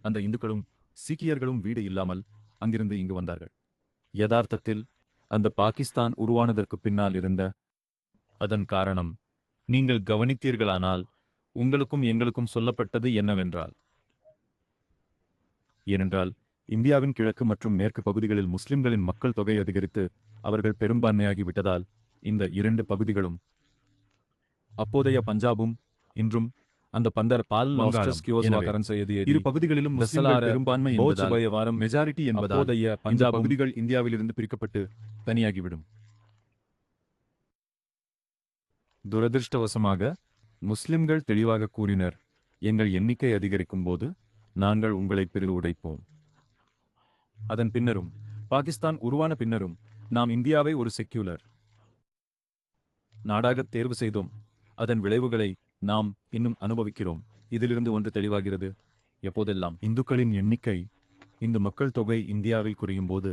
அந்த இந்துக்களும் சீக்கியர்களும் வீடு இல்லாமல் அங்கிருந்து இங்கு வந்தார்கள். யதார்த்தத்தில் அந்த பாகிஸ்தான் உருவானதற்கு பின்னால் இருந்த அதன் காரணம் நீங்கள் கவனித்தீர்களானால் உங்களுக்கும் எங்களுக்கும் சொல்லப்பட்டது என்னவென்றால், ஏனென்றால் இந்தியாவின் கிழக்கு மற்றும் மேற்கு பகுதிகளில் முஸ்லிம்களின் மக்கள் தொகை அதிகரித்து அவர்கள் பெரும்பான்மையாகிவிட்டதால் இந்த இரண்டு பகுதிகளும், அப்போதைய பஞ்சாபும் இன்றும் அந்த பந்தர் பால் இரு பகுதிகளிலும் முஸ்லிம்கள் பெரும்பான்மை என்பதால் மெஜாரிட்டி என்பதால் அப்போதைய பஞ்சாப் பகுதிகள் இந்தியாவிலிருந்து பிரிக்கப்பட்டு தனியாகிவிடும். துரதிருஷ்டவசமாக முஸ்லிம்கள் தெளிவாக கூறினர், எங்கள் எண்ணிக்கை அதிகரிக்கும் போது நாங்கள் உங்களை பிரிவு உடைப்போம். அதன் பின்னரும் பாகிஸ்தான் உருவான பின்னரும் நாம் இந்தியாவை ஒரு செக்யூலர் நாடாக தேர்வு செய்தோம். அதன் விளைவுகளை நாம் இன்னும் அனுபவிக்கிறோம். இதிலிருந்து ஒன்று தெளிவாகிறது, எப்போதெல்லாம் இந்துக்களின் எண்ணிக்கை, இந்து மக்கள் தொகை இந்தியாவில் குறையும் போது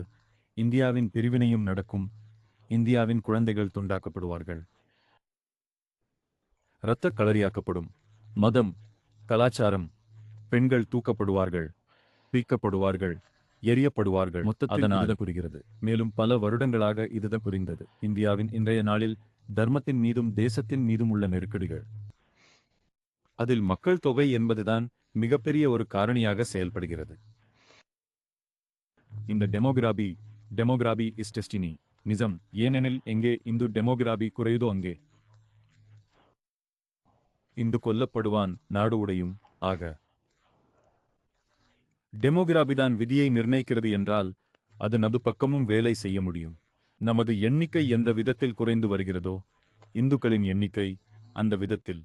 இந்தியாவின் பிரிவினையும் நடக்கும். இந்தியாவின் குழந்தைகள் துண்டாக்கப்படுவார்கள், இரத்த களரியாக்கப்படும், மதம், கலாச்சாரம், பெண்கள் தூக்கப்படுவார்கள், பீக்கப்படுவார்கள், எரியப்படுவார்கள். மொத்தத்தில் இதுதான் புரிகிறது. மேலும் பல வருடங்களாக இதுதான் புரிந்தது. இந்தியாவின் இன்றைய நாளில் தர்மத்தின் மீதும் தேசத்தின் மீதும் உள்ள நெருக்கடிகள், அதில் மக்கள் தொகை என்பதுதான் மிகப்பெரிய ஒரு காரணியாக செயல்படுகிறது. இந்த டெமோகிராபி இஸ் டெஸ்டினி நிஜம். ஏனெனில் எங்கே இந்து டெமோகிராபி குறையுதோ அங்கே இந்து கொல்லப்படுவான், நாடு உடையும். ஆக டெமோகிராபிதான் விதியை நிர்ணயிக்கிறது என்றால் அது நமது பக்கமும் வேலை செய்ய முடியும். நமது எண்ணிக்கை எந்த விதத்தில் குறைந்து வருகிறதோ இந்துக்களின் எண்ணிக்கை அந்த விதத்தில்.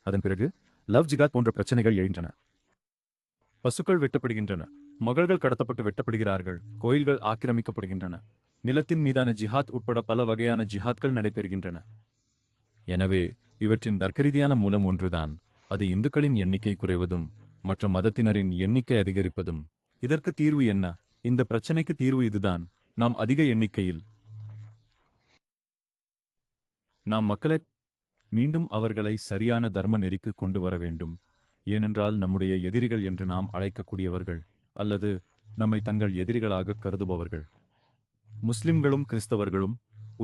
அதன் பிறகு லவ் ஜிகாத் போன்ற பிரச்சனைகள் எழுகின்றன. பசுக்கள் வெட்டப்படுகின்றன, மகள்கள் கடத்தப்பட்டு வெட்டப்படுகிறார்கள், கோயில்கள் ஆக்கிரமிக்கப்படுகின்றன, நிலத்தின் மீதான ஜிஹாத் உட்பட பல வகையான ஜிஹாத்கள் நடைபெறுகின்றன. எனவே இவற்றின் தர்க்கரீதியான மூலம் ஒன்றுதான், அது இந்துக்களின் எண்ணிக்கை குறைவதும் மற்ற மதத்தினரின் எண்ணிக்கை அதிகரிப்பதும். இதற்கு தீர்வு என்ன? இந்த பிரச்சனைக்கு தீர்வு இதுதான். நாம் அதிக எண்ணிக்கையில் நாம் மக்களை மீண்டும் அவர்களை சரியான தர்ம நெறிக்கு கொண்டு வர வேண்டும். ஏனென்றால் நம்முடைய எதிரிகள் என்று நாம் அழைக்கக்கூடியவர்கள் அல்லது நம்மை தங்கள் எதிரிகளாக கருதுபவர்கள் முஸ்லிம்களும் கிறிஸ்தவர்களும்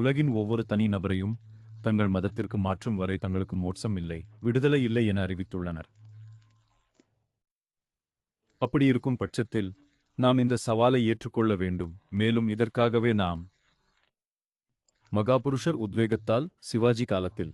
உலகின் ஒவ்வொரு தனி நபரையும் தங்கள் மதத்திற்கு மாற்றும் வரை தங்களுக்கு மோட்சம் இல்லை, விடுதலை இல்லை என அறிவித்துள்ளனர். அப்படி இருக்கும் பட்சத்தில் நாம் இந்த சவாலை ஏற்றுக்கொள்ள வேண்டும். மேலும் இதற்காகவே நாம் மகாபுருஷர் உத்வேகத்தால் சிவாஜி காலத்தில்